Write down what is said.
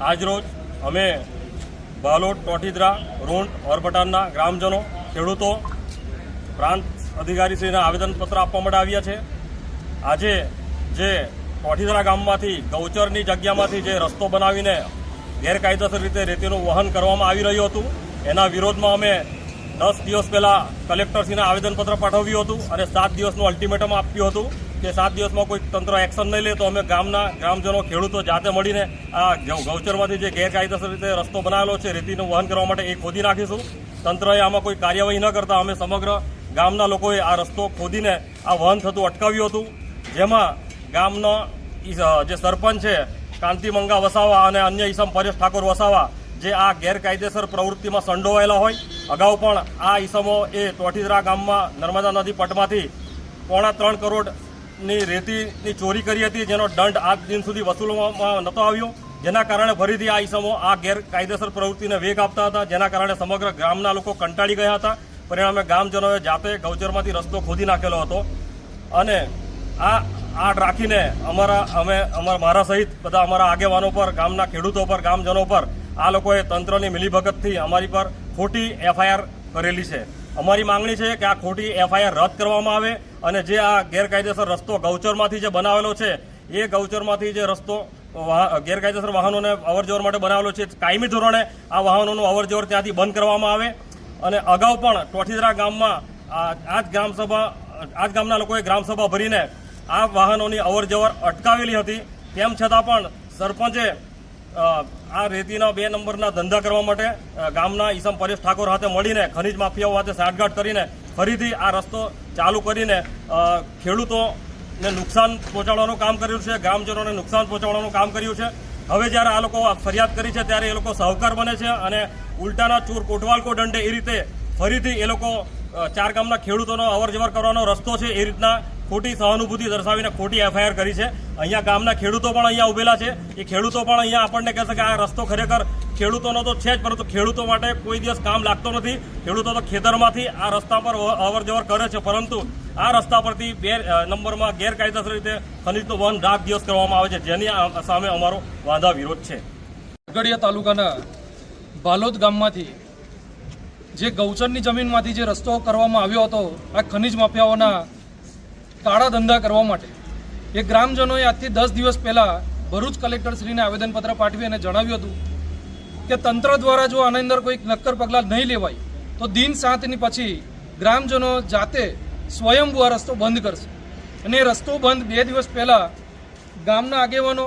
આજરોજ અમે બાલોદ, ટોટીદરા, રોંઢ, ઓરપટારના ગ્રામજનો, ખેડૂતો પ્રાંત અધિકારીશ્રીને આવેદનપત્ર આપવા માટે આવ્યા છે। આજે જે ટોટીદરા ગામમાંથી ગૌચરની જગ્યામાંથી જે રસ્તો બનાવીને ગેરકાયદેસર રીતે રેતીનું વહન કરવામાં આવી રહ્યું હતું, એના વિરોધમાં અમે 10 દિવસ પહેલાં કલેક્ટરશ્રીને આવેદનપત્ર પાઠવ્યું હતું અને 7 દિવસનું અલ્ટિમેટમ આપ્યું હતું કે 7 દિવસમાં કોઈ તંત્ર એક્શન નહીં લે તો અમે ગામના ગ્રામજનો, ખેડૂતો જાતે મળીને આ ગૌચરમાંથી જે ગેરકાયદેસર રીતે રસ્તો બનાવેલો છે રેતીનું વહન કરવા માટે એ ખોદી નાખીશું। તંત્રએ આમાં કોઈ કાર્યવાહી ન કરતા અમે સમગ્ર ગામના લોકોએ આ રસ્તો ખોદીને આ વહન થતું અટકાવ્યું હતું, જેમાં ગામનો જે સરપંચ છે કાંતિમંગા વસાવા અને અન્ય ઈસમ પરેશ ઠાકોર વસાવા જે આ ગેરકાયદેસર પ્રવૃત્તિમાં સંડોવાયેલા હોય, અગાઉ પણ આ ઈસમો એ ટોટીદરા ગામમાં નર્મદા નદી પટમાંથી 3.25 કરોડની રેતીની ચોરી કરી હતી, જેનો દંડ આજ દિન સુધી વસૂલવામાં નહોતો આવ્યો, જેના કારણે ફરીથી આ ઈસમો આ ગેરકાયદેસર પ્રવૃત્તિને વેગ આપતા હતા, જેના કારણે સમગ્ર ગામના લોકો કંટાળી ગયા હતા। પરિણામે ગામજનોએ જાતે ગૌચરમાંથી રસ્તો ખોદી નાખેલો હતો અને આ રાખીને મારા સહિત બધા અમારા આગેવાનો પર, ગામના ખેડૂતો પર, ગામજનો પર આ લોકોએ તંત્રની મિલીભગતથી અમારી પર ખોટી FIR કરેલી છે। અમારી માંગણી છે કે આ ખોટી FIR રદ કરવામાં આવે અને જે આ ગેરકાયદેસર રસ્તો ગૌચરમાંથી જે બનાવેલો છે એ ગૌચરમાંથી જે રસ્તો ગેરકાયદેસર વાહનોને અવરજવર માટે બનાવેલો છે, કાયમી ધોરણે આ વાહનોનું અવરજવર ત્યાંથી બંધ કરવામાં આવે। અને અગાઉ પણ ટોટીદરા ગામમાં આ જ ગામના લોકોએ ગ્રામસભા ભરીને આ વાહનોની અવરજવર અટકાવેલી હતી, તેમ છતાં પણ સરપંચે આ રેતીના 2 નંબરના ધંધા કરવા માટે ગામના ઈસમ પરેશ ઠાકોર સાથે મળીને ખનીજ માફિયાઓ સાથે સાઠગાંઠ કરીને ફરીથી આ રસ્તો ચાલુ કરીને ખેડૂતોને નુકસાન પહોંચાડવાનું કામ કર્યું છે, ગ્રામજનોને નુકસાન પહોંચાડવાનું કામ કર્યું છે। હવે જ્યારે આ લોકો ફરિયાદ કરી છે ત્યારે એ લોકો સાહુકાર બને છે અને ઉલટાના ચૂર કોટવાલ કો દંડે એ રીતે ફરીથી એ લોકો 4 ગામના ખેડૂતોનો અવરજવર કરવાનો રસ્તો છે એ રીતના ખોટી સહાનુભૂતિ દર્શાવીને ખોટી FIR કરી છે। અહીંયા ગામના ખેડૂતો પણ અહીંયા ઉભેલા છે, એ ખેડૂતો પણ અહીંયા આપણને કહેશે કે આ રસ્તો ખરેખર ખેડૂતોનો તો છે જ, પરંતુ ખેડૂતો માટે કોઈ દિવસ કામ લાગતો નથી। ખેડૂતો તો ખેતરમાંથી આ રસ્તા પર અવરજવર કરે છે, પરંતુ આ રસ્તા પરથી 2 નંબરમાં ગેરકાયદેસર રીતે ખનીજનું વહન રાત દિવસ કરવામાં આવે છે, જેની સામે અમારો વાંધા વિરોધ છે। ગઢિયા તાલુકાના બાલોદ ગામમાંથી જે ગૌચરની જમીનમાંથી જે રસ્તો કરવામાં આવ્યો હતો આ ખનીજ માફિયાઓના કાળા ધંધા કરવા માટે, એ ગ્રામજનોએ આજથી 10 દિવસ પહેલાં ભરૂચ કલેક્ટરશ્રીને આવેદનપત્ર પાઠવી અને જણાવ્યું હતું કે તંત્ર દ્વારા જો આની અંદર કોઈ નક્કર પગલાં નહીં લેવાય તો દિન 7ની પછી ગ્રામજનો જાતે સ્વયંભૂ આ રસ્તો બંધ કરશે। અને એ રસ્તો બંધ 2 દિવસ પહેલાં ગામના આગેવાનો